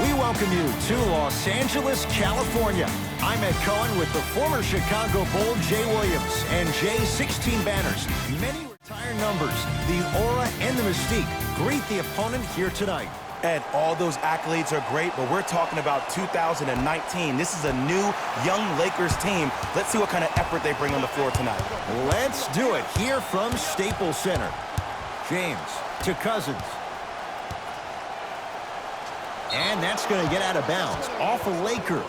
We welcome you to Los Angeles, California. I'm Ed Cohen with the former Chicago Bull, Jay Williams, and Jay's 16 banners. Many retired numbers, the aura and the mystique greet the opponent here tonight. Ed, all those accolades are great, but we're talking about 2019. This is a new, young Lakers team. Let's see what kind of effort they bring on the floor tonight. Let's do it here from Staples Center. James to Cousins. And that's going to get out of bounds off a Laker.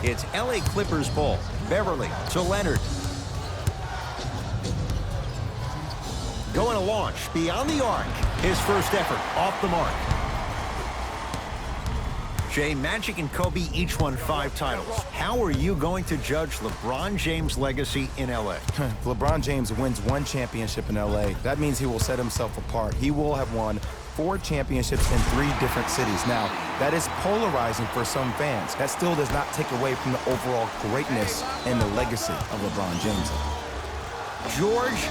It's LA Clippers ball. Beverly to Leonard. Going to launch beyond the arc. His first effort off the mark. Jay, Magic and Kobe each won 5 titles. How are you going to judge LeBron James' legacy in LA? LeBron James wins 1 championship in LA. That means he will set himself apart. He will have won 4 championships in 3 different cities. Now, that is polarizing for some fans. That still does not take away from the overall greatness and the legacy of LeBron James. George,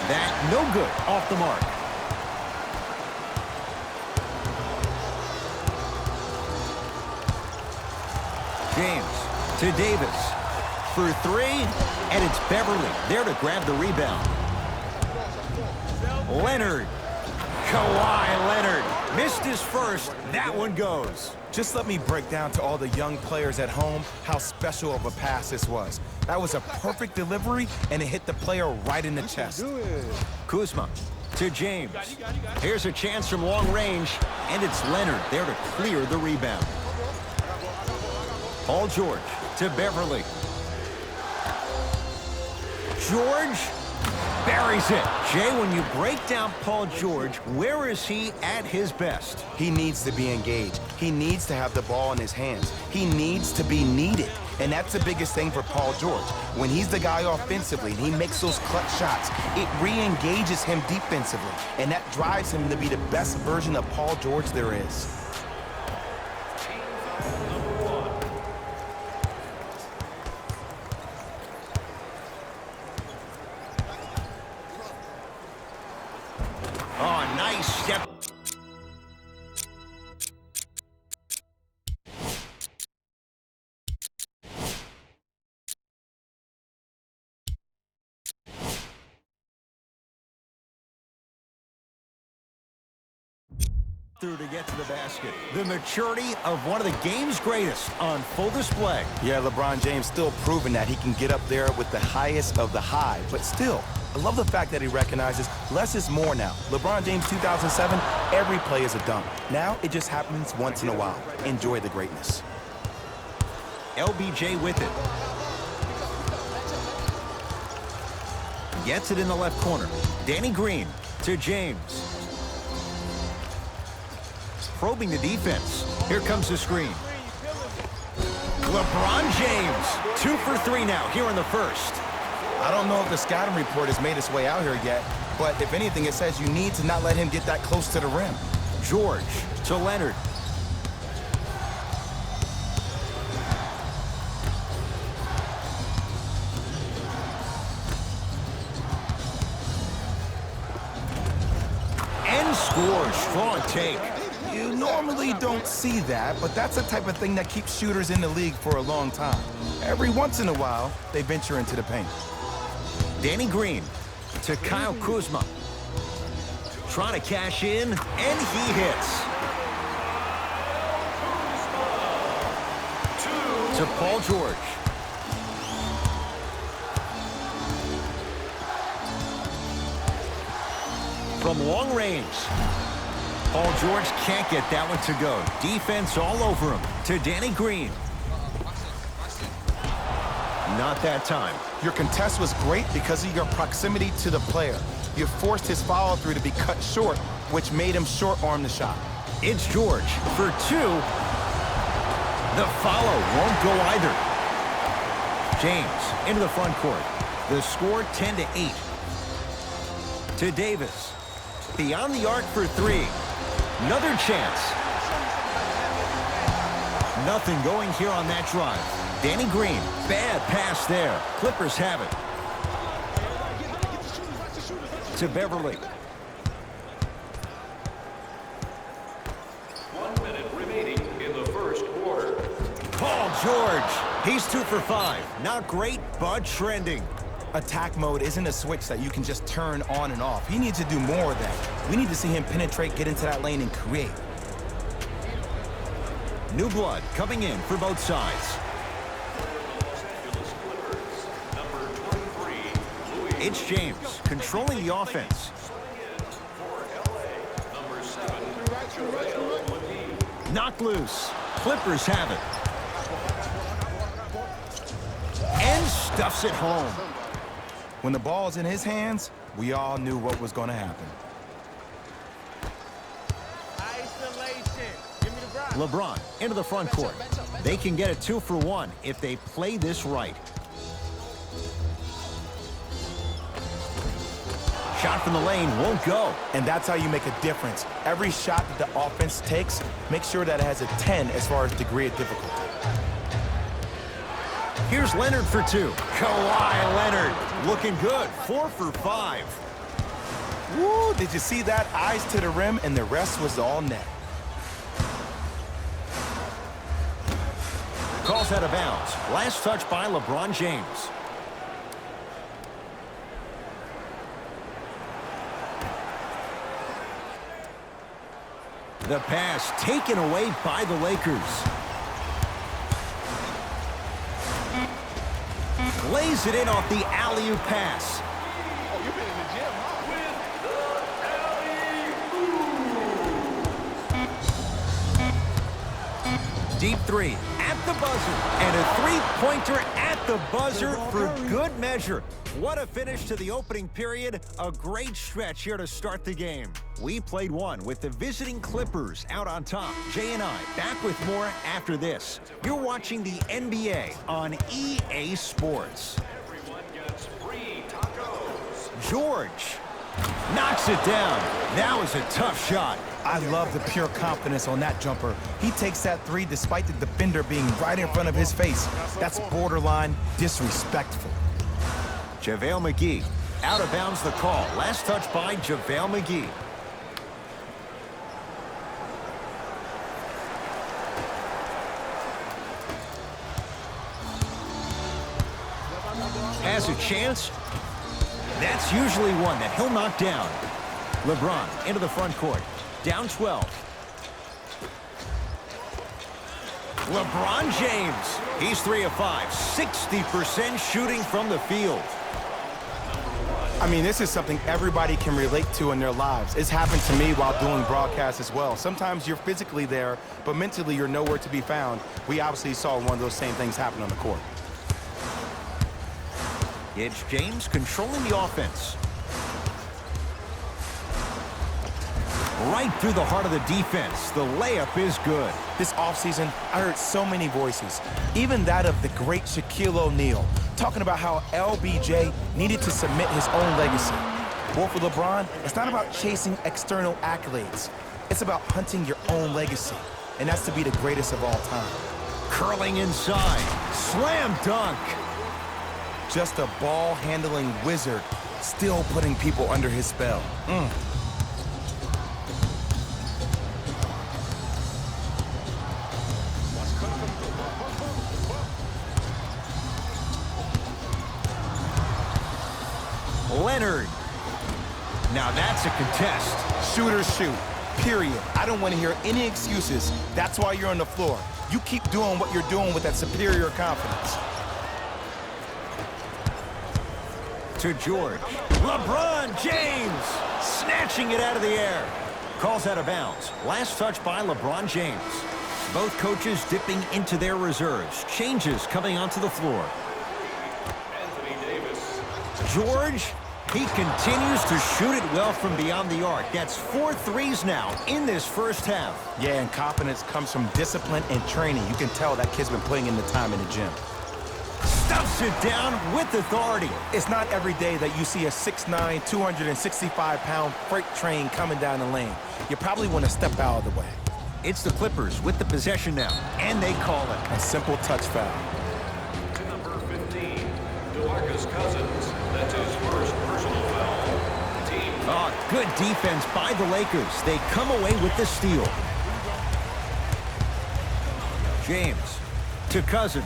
that no good, off the mark. James to Davis for 3, and it's Beverly there to grab the rebound. Leonard. Kawhi Leonard missed his first. That one goes. Just let me break down to all the young players at home how special of a pass this was. That was a perfect delivery, and it hit the player right in the chest. Kuzma to James. Here's a chance from long range, and it's Leonard there to clear the rebound. Paul George to Beverly. George buries it. Jay, when you break down Paul George, where is he at his best? He needs to be engaged. He needs to have the ball in his hands. He needs to be needed. And that's the biggest thing for Paul George. When he's the guy offensively and he makes those clutch shots, it re-engages him defensively. And that drives him to be the best version of Paul George there is. Oh, nice step. Through to get to the basket. The maturity of one of the game's greatest on full display. Yeah, LeBron James still proving that he can get up there with the highest of the high, but still, I love the fact that he recognizes less is more now. LeBron James 2007, every play is a dunk. Now it just happens once in a while. Enjoy the greatness. LBJ with it. Gets it in the left corner. Danny Green to James. Probing the defense. Here comes the screen. LeBron James, 2 for 3 now here in the first. I don't know if the scouting report has made its way out here yet, but if anything, it says you need to not let him get that close to the rim. George to Leonard. And scores. Strong take. You normally don't see that, but that's the type of thing that keeps shooters in the league for a long time. Every once in a while, they venture into the paint. Danny Green to Kyle Kuzma. Trying to cash in, and he hits. To Paul George. From long range. Paul George can't get that one to go. Defense all over him. To Danny Green. Not that time. Your contest was great because of your proximity to the player. You forced his follow-through to be cut short, which made him short-arm the shot. It's George for 2. The follow won't go either. James into the front court. The score 10-8. To Davis. Beyond the arc for 3. Another chance. Nothing going here on that drive. Danny Green, bad pass there. Clippers have it. to Beverly. 1 minute remaining in the first quarter. Paul George, he's 2 for 5. Not great, but trending. Attack mode isn't a switch that you can just turn on and off. He needs to do more of that. We need to see him penetrate, get into that lane, and create. New blood coming in for both sides. Los Angeles Clippers, number 23, Louis. It's James controlling the offense. For LA, number 7, JaVale McGee. Knocked loose. Clippers have it. And stuffs it home. When the ball's in his hands, we all knew what was going to happen. Isolation. Give me the rock. LeBron into the front court. They can get a 2 for 1 if they play this right. Shot from the lane won't go. And that's how you make a difference. Every shot that the offense takes, make sure that it has a 10 as far as degree of difficulty. Here's Leonard for 2. Kawhi Leonard looking good. 4 for 5. Woo, did you see that? Eyes to the rim, and the rest was all net. Calls out of bounds. Last touch by LeBron James. The pass taken away by the Lakers. Lays it in off the alley-oop pass. Oh, you've been in the gym, huh? Deep 3 at the buzzer. And a 3-pointer at the buzzer for good measure. What a finish to the opening period. A great stretch here to start the game. We played one with the visiting Clippers out on top. Jay and I back with more after this. You're watching the NBA on EA Sports. Everyone gets free tacos. George knocks it down. That was a tough shot. I love the pure confidence on that jumper. He takes that 3 despite the defender being right in front of his face. That's borderline disrespectful. JaVale McGee out of bounds the call. Last touch by JaVale McGee. Has a chance. That's usually one that he'll knock down. LeBron into the front court. Down 12. LeBron James. He's 3 of 5. 60% shooting from the field. I mean, this is something everybody can relate to in their lives. It's happened to me while doing broadcasts as well. Sometimes you're physically there, but mentally you're nowhere to be found. We obviously saw one of those same things happen on the court. It's James controlling the offense. Right through the heart of the defense. The layup is good. This offseason, I heard so many voices, even that of the great Shaquille O'Neal, talking about how LBJ needed to submit his own legacy. Well, for LeBron, it's not about chasing external accolades. It's about hunting your own legacy, and that's to be the greatest of all time. Curling inside. Slam dunk. Just a ball-handling wizard, still putting people under his spell. Leonard. Now that's a contest. Shooters shoot, period. I don't want to hear any excuses. That's why you're on the floor. You keep doing what you're doing with that superior confidence. To George. LeBron James snatching it out of the air. Calls out of bounds. Last touch by LeBron James. Both coaches dipping into their reserves. Changes coming onto the floor. Anthony Davis. George, he continues to shoot it well from beyond the arc. That's 4 threes now in this first half. Yeah, and confidence comes from discipline and training. You can tell that kid's been putting in the time in the gym. Stuffs it down with authority. It's not every day that you see a 6'9", 265-pound freight train coming down the lane. You probably want to step out of the way. It's the Clippers with the possession now, and they call it. A simple touch foul. To number 15, DeMarcus Cousins. That's his first personal foul. Team Good defense by the Lakers. They come away with the steal. James to Cousins.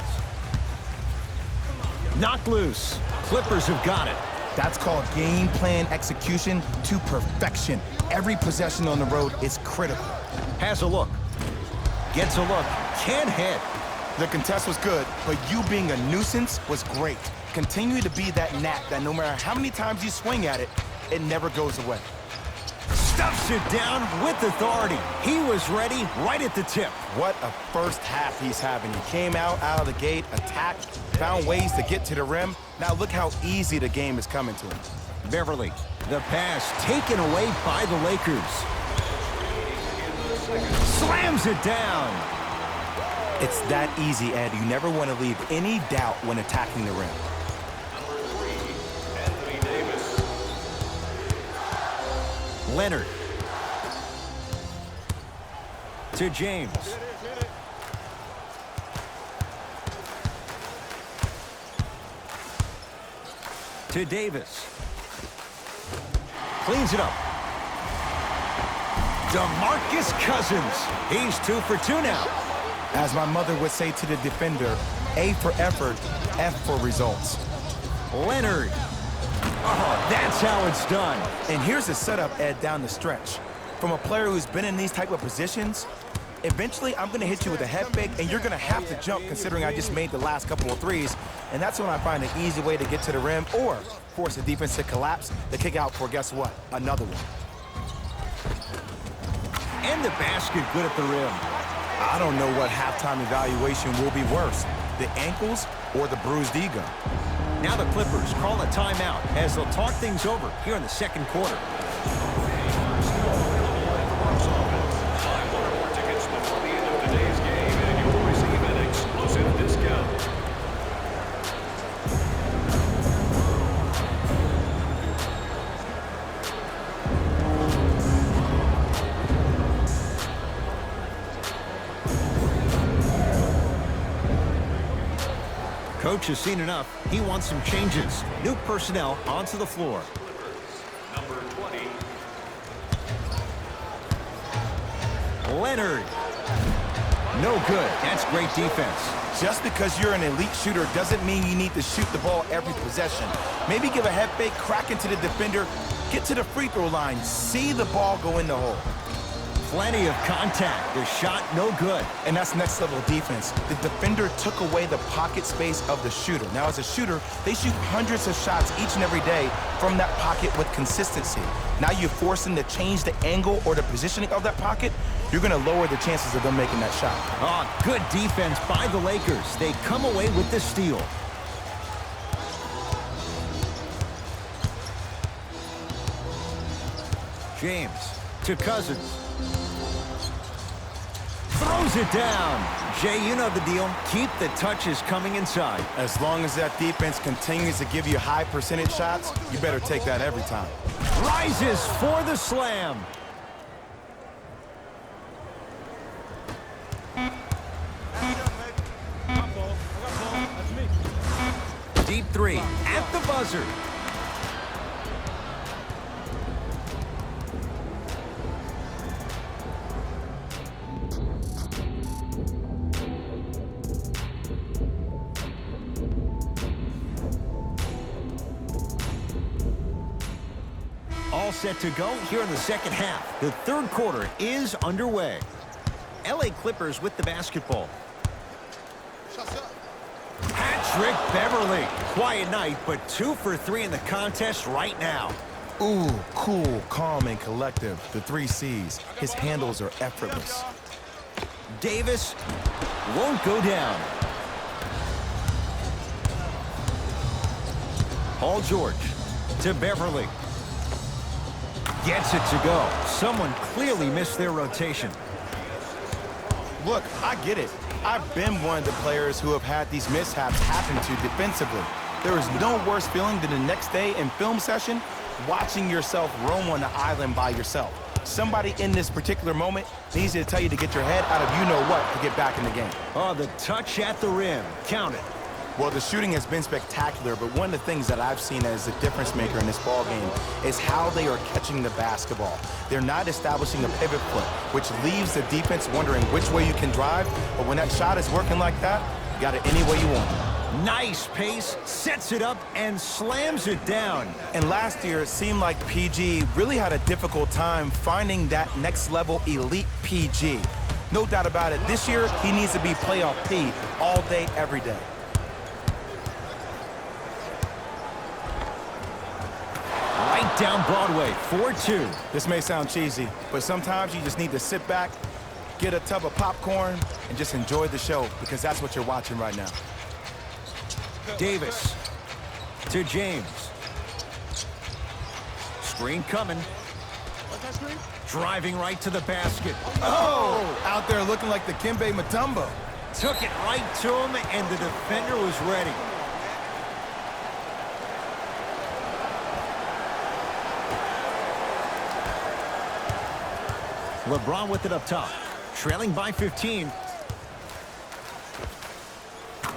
Knocked loose. Clippers have got it. That's called game plan execution to perfection. Every possession on the road is critical. Has a look. Gets a look. Can't hit. The contest was good, but you being a nuisance was great. Continue to be that gnat that no matter how many times you swing at it, it never goes away. Stuffs it down with authority. He was ready right at the tip. What a first half he's having. He came out of the gate, attacked, found ways to get to the rim. Now look how easy the game is coming to him. Beverly, the pass taken away by the Lakers. Slams it down. It's that easy, Ed. You never want to leave any doubt when attacking the rim. Number 3, Anthony Davis. Leonard. To James. To Davis. Cleans it up. DeMarcus Cousins. He's 2 for 2 now. As my mother would say to the defender, A for effort, F for results. Leonard. Oh, that's how it's done. And here's the setup, Ed, down the stretch. From a player who's been in these type of positions, eventually I'm going to hit you with a head fake, and you're going to have to jump considering I just made the last couple of threes. And that's when I find an easy way to get to the rim or force the defense to collapse to kick out for, guess what, another one. And the basket good at the rim. I don't know what halftime evaluation will be worse, the ankles or the bruised ego. Now the Clippers call a timeout as they'll talk things over here in the second quarter. Buy one or more tickets before the end of today's game, and you'll receive an exclusive discount. Coach has seen enough. He wants some changes. New personnel onto the floor. Number 20. Leonard. No good. That's great defense. Just because you're an elite shooter doesn't mean you need to shoot the ball every possession. Maybe give a head fake, crack into the defender, get to the free throw line, see the ball go in the hole. Plenty of contact. The shot no good. And that's next level defense. The defender took away the pocket space of the shooter. Now as a shooter, they shoot hundreds of shots each and every day from that pocket with consistency. Now you force them to change the angle or the positioning of that pocket, you're going to lower the chances of them making that shot. Oh, good defense by the Lakers. They come away with the steal. James to Cousins. Throws it down. Jay, you know the deal. Keep the touches coming inside. As long as that defense continues to give you high percentage shots, you better take that every time. Rises for the slam. Deep three at the buzzer. All set to go here in the second half. The third quarter is underway. LA Clippers with the basketball. Patrick Beverly. Quiet night, but 2 for 3 in the contest right now. Ooh, cool, calm, and collective. The 3 C's. His handles are effortless. Davis won't go down. Paul George to Beverly. Gets it to go. Someone clearly missed their rotation. Look, I get it. I've been one of the players who have had these mishaps happen to defensively. There is no worse feeling than the next day in film session watching yourself roam on the island by yourself. Somebody in this particular moment needs to tell you to get your head out of you-know-what to get back in the game. Oh, the touch at the rim. Count it. Well, the shooting has been spectacular, but one of the things that I've seen as a difference maker in this ball game is how they are catching the basketball. They're not establishing a pivot foot, which leaves the defense wondering which way you can drive, but when that shot is working like that, you got it any way you want. Nice pace, sets it up, and slams it down. And last year, it seemed like PG really had a difficult time finding that next-level elite PG. No doubt about it, this year, he needs to be playoff P all day, every day. Right down Broadway, 4-2. This may sound cheesy, but sometimes you just need to sit back, get a tub of popcorn, and just enjoy the show, because that's what you're watching right now. Davis to James. Screen coming. Driving right to the basket. Oh! Out there looking like the Kimbe Mutombo. Took it right to him, and the defender was ready. LeBron with it up top. Trailing by 15.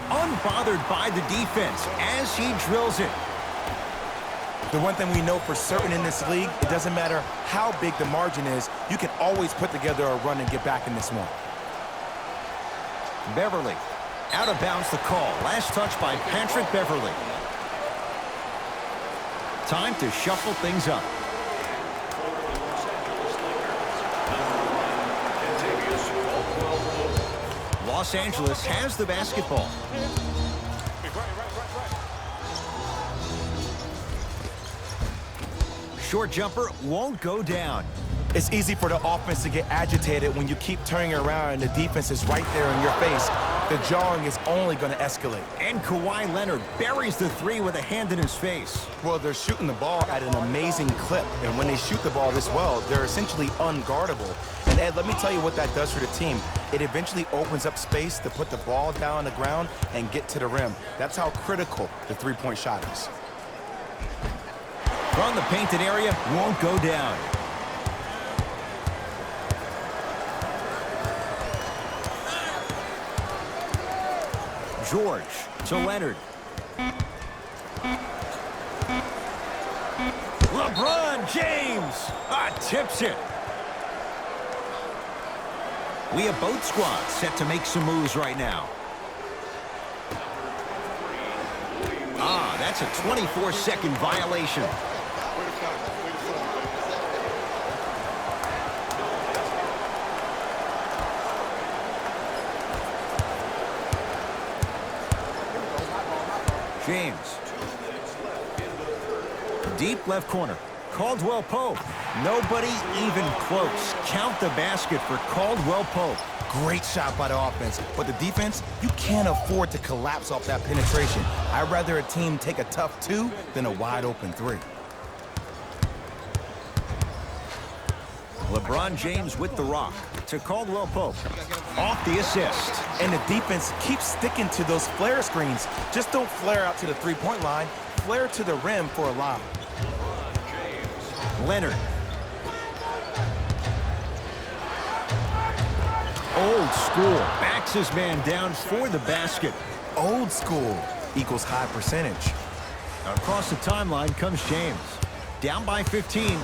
Unbothered by the defense as he drills it. The one thing we know for certain in this league, it doesn't matter how big the margin is, you can always put together a run and get back in this one. Beverly. Out of bounds the call. Last touch by Patrick Beverly. Time to shuffle things up. Los Angeles has the basketball. Short jumper won't go down. It's easy for the offense to get agitated when you keep turning around and the defense is right there in your face. The jawing is only going to escalate. And Kawhi Leonard buries the three with a hand in his face. Well, they're shooting the ball at an amazing clip, and when they shoot the ball this well, they're essentially unguardable. And Ed, let me tell you what that does for the team. It eventually opens up space to put the ball down on the ground and get to the rim. That's how critical the three-point shot is. From the painted area, won't go down. George to Leonard. LeBron James tips it. We have both squads set to make some moves right now. That's a 24-second violation. James. Deep left corner. Caldwell Pope. Nobody even close. Count the basket for Caldwell Pope. Great shot by the offense, but the defense, you can't afford to collapse off that penetration. I'd rather a team take a tough two than a wide open three. LeBron James with the rock to Caldwell Pope. Off the assist. And the defense keeps sticking to those flare screens. Just don't flare out to the three-point line. Flare to the rim for a lob. Leonard. Old school. Backs his man down for the basket. Old school equals high percentage. Across the timeline comes James. Down by 15.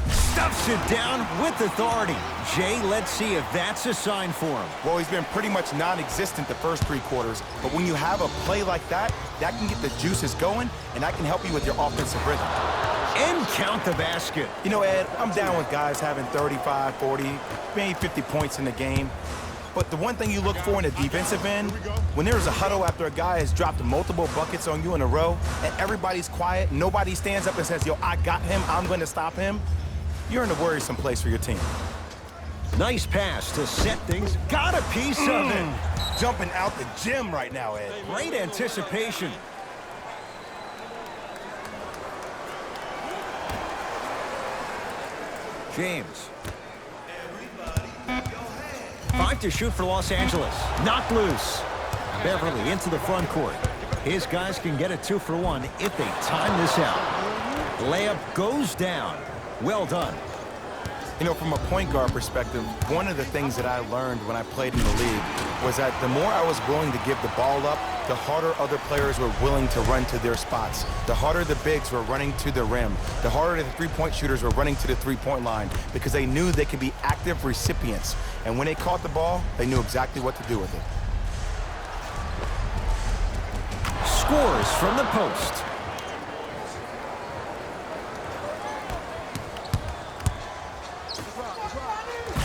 Stuffs it down with authority. Jay, let's see if that's a sign for him. Well, he's been pretty much non-existent the first three quarters, but when you have a play like that, that can get the juices going, and that can help you with your offensive rhythm. And count the basket. You know, Ed, I'm down with guys having 35, 40, maybe 50 points in the game. But the one thing you look for in the defensive end, when there's a huddle after a guy has dropped multiple buckets on you in a row, and everybody's quiet, nobody stands up and says, yo, I got him, I'm going to stop him, you're in a worrisome place for your team. Nice pass to set things. Got a piece of it. Jumping out the gym right now, Ed. Great anticipation. James. 5 to shoot for Los Angeles. Knocked loose. Beverly into the front court. His guys can get a 2-for-1 if they time this out. Layup goes down. Well done. You know, from a point guard perspective, one of the things that I learned when I played in the league was that the more I was willing to give the ball up, the harder other players were willing to run to their spots. The harder the bigs were running to the rim. The harder the three-point shooters were running to the three-point line because they knew they could be active recipients. And when they caught the ball, they knew exactly what to do with it. Scores from the post.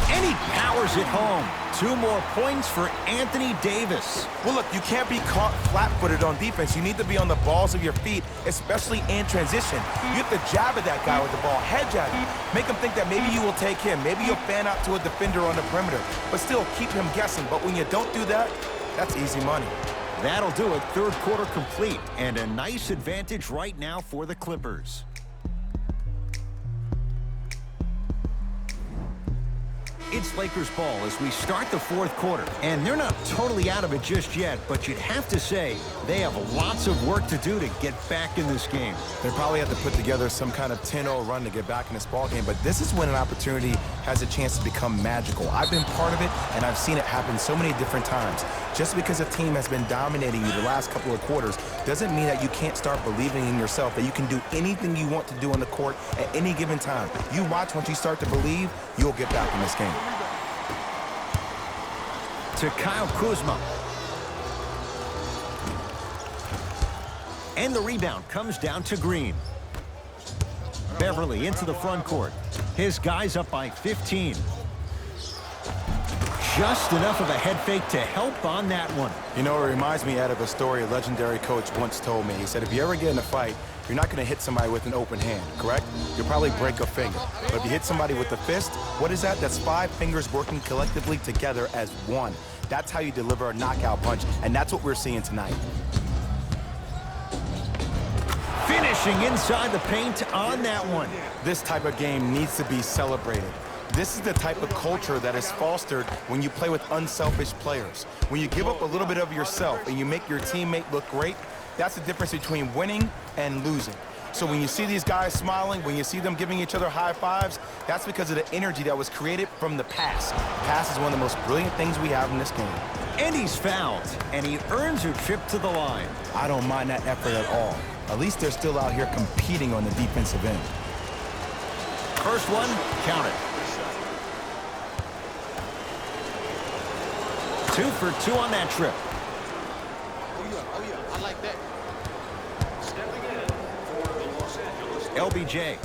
And he powers it home. 2 more points for Anthony Davis. Well, look, you can't be caught flat-footed on defense. You need to be on the balls of your feet, especially in transition. You have to jab at that guy with the ball, head jab him. Make him think that maybe you will take him. Maybe you'll fan out to a defender on the perimeter, but still keep him guessing. But when you don't do that, that's easy money. That'll do it. Third quarter complete, and a nice advantage right now for the Clippers. It's Lakers ball as we start the fourth quarter. And they're not totally out of it just yet, but you'd have to say they have lots of work to do to get back in this game. They probably have to put together some kind of 10-0 run to get back in this ball game, but this is when an opportunity has a chance to become magical. I've been part of it, and I've seen it happen so many different times. Just because a team has been dominating you the last couple of quarters doesn't mean that you can't start believing in yourself, that you can do anything you want to do on the court at any given time. You watch, once you start to believe, you'll get back in this game. To Kyle Kuzma. And the rebound comes down to Green. Beverly into the front court. His guys up by 15. Just enough of a head fake to help on that one. You know, it reminds me out of a story a legendary coach once told me. He said, if you ever get in a fight, you're not going to hit somebody with an open hand, correct? You'll probably break a finger. But if you hit somebody with a fist, what is that? That's 5 fingers working collectively together as one. That's how you deliver a knockout punch, and that's what we're seeing tonight. Finishing inside the paint on that one. This type of game needs to be celebrated. This is the type of culture that is fostered when you play with unselfish players. When you give up a little bit of yourself and you make your teammate look great, that's the difference between winning and losing. So when you see these guys smiling, when you see them giving each other high fives, that's because of the energy that was created from the pass. The pass is one of the most brilliant things we have in this game. And he's fouled, and he earns a trip to the line. I don't mind that effort at all. At least they're still out here competing on the defensive end. First one, count it. 2 for 2 on that trip. Oh, yeah, I like that. Stepping in for the Los Angeles LBJ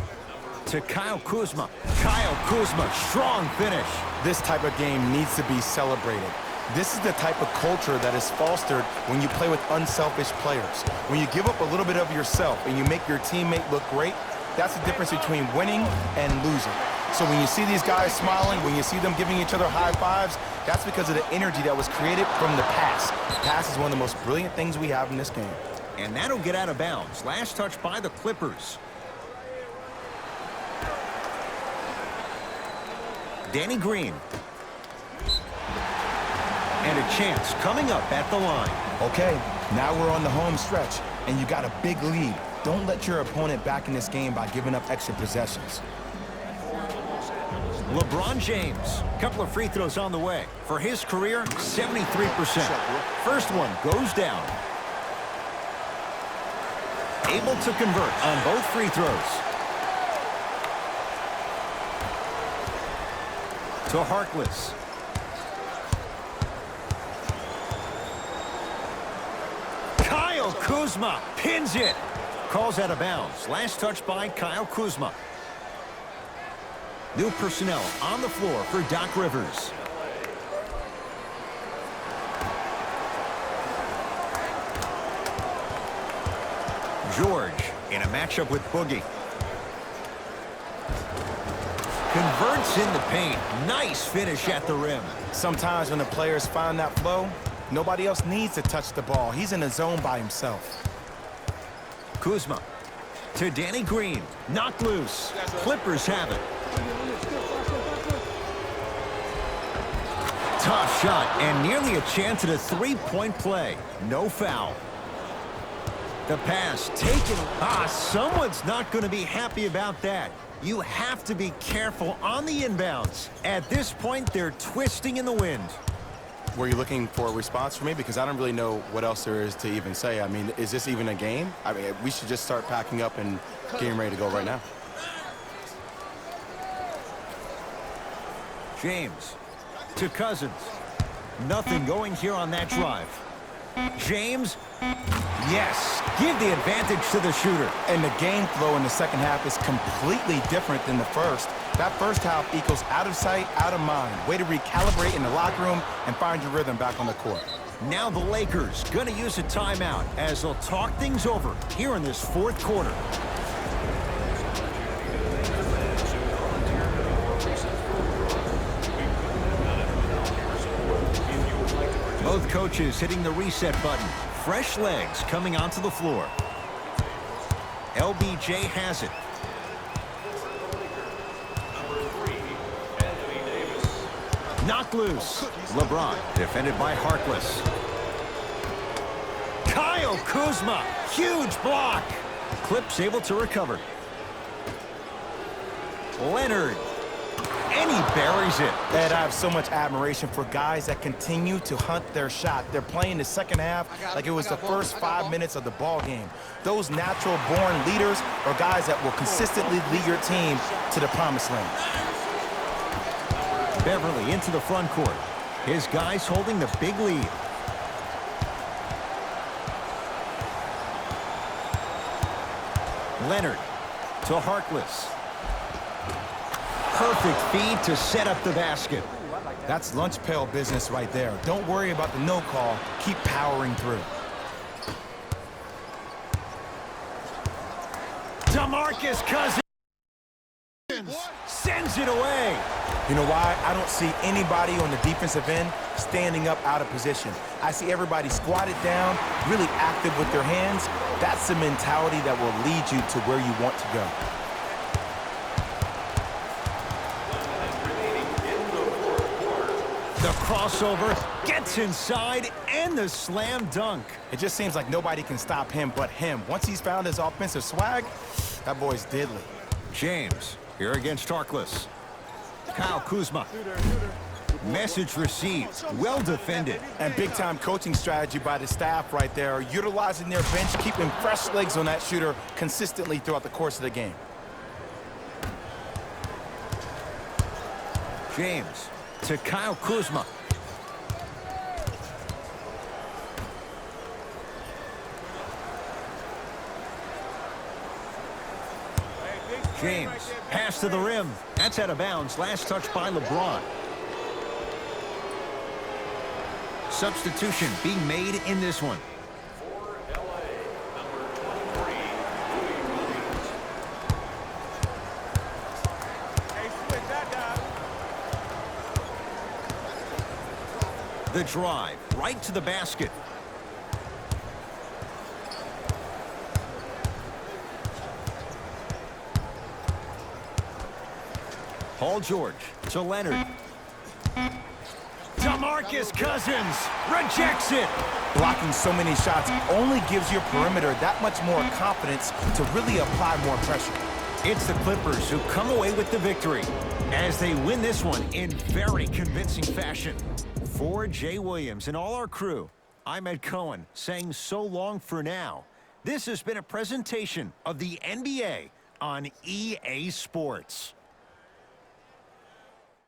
to Kyle Kuzma. Kyle Kuzma, strong finish. This type of game needs to be celebrated. This is the type of culture that is fostered when you play with unselfish players. When you give up a little bit of yourself and you make your teammate look great, that's the difference between winning and losing. So when you see these guys smiling, when you see them giving each other high fives, that's because of the energy that was created from the pass. The pass is one of the most brilliant things we have in this game. And that'll get out of bounds. Last touch by the Clippers. Danny Green. And a chance coming up at the line. Okay, now we're on the home stretch, and you got a big lead. Don't let your opponent back in this game by giving up extra possessions. LeBron James, couple of free throws on the way. For his career, 73%. First one goes down. Able to convert on both free throws. To Harkless. Kyle Kuzma pins it. Calls out of bounds. Last touch by Kyle Kuzma. New personnel on the floor for Doc Rivers. George in a matchup with Boogie. Converts in the paint. Nice finish at the rim. Sometimes when the players find that flow, nobody else needs to touch the ball. He's in the zone by himself. Kuzma to Danny Green. Knocked loose. Clippers have it. Tough shot and nearly a chance at a three-point play. No foul. The pass taken. Someone's not going to be happy about that. You have to be careful on the inbounds. At this point, they're twisting in the wind. Were you looking for a response from me? Because I don't really know what else there is to even say. I mean, is this even a game? I mean, we should just start packing up and getting ready to go right now. James to Cousins. Nothing going here on that drive. James, yes, give the advantage to the shooter. And the game flow in the second half is completely different than the first. That first half equals out of sight, out of mind. Way to recalibrate in the locker room and find your rhythm back on the court. Now the Lakers going to use a timeout as they'll talk things over here in this fourth quarter. Both coaches hitting the reset button. Fresh legs coming onto the floor. LBJ has it. Knocked loose. LeBron defended by Harkless. Kyle Kuzma, huge block. Clips able to recover. Leonard, and he buries it. Ed, I have so much admiration for guys that continue to hunt their shot. They're playing the second half like it was the first 5 minutes of the ball game. Those natural-born leaders are guys that will consistently lead your team to the promised land. Beverly into the front court. His guys holding the big lead. Leonard to Harkless. Perfect feed to set up the basket. That's lunch pail business right there. Don't worry about the no call. Keep powering through. DeMarcus Cousins sends it away. You know why? I don't see anybody on the defensive end standing up out of position. I see everybody squatted down, really active with their hands. That's the mentality that will lead you to where you want to go. The crossover gets inside and the slam dunk. It just seems like nobody can stop him but him. Once he's found his offensive swag, that boy's deadly. James here against Harkless. Kyle Kuzma. Message received. Well defended. And big-time coaching strategy by the staff right there, utilizing their bench, keeping fresh legs on that shooter consistently throughout the course of the game. James to Kyle Kuzma. James, pass to the rim. That's out of bounds. Last touch by LeBron. Substitution being made in this one. For LA, number 23, Louis Williams. The drive right to the basket. Paul George to Leonard. DeMarcus Cousins rejects it. Blocking so many shots only gives your perimeter that much more confidence to really apply more pressure. It's the Clippers who come away with the victory as they win this one in very convincing fashion. For Jay Williams and all our crew, I'm Ed Cohen saying so long for now. This has been a presentation of the NBA on EA Sports.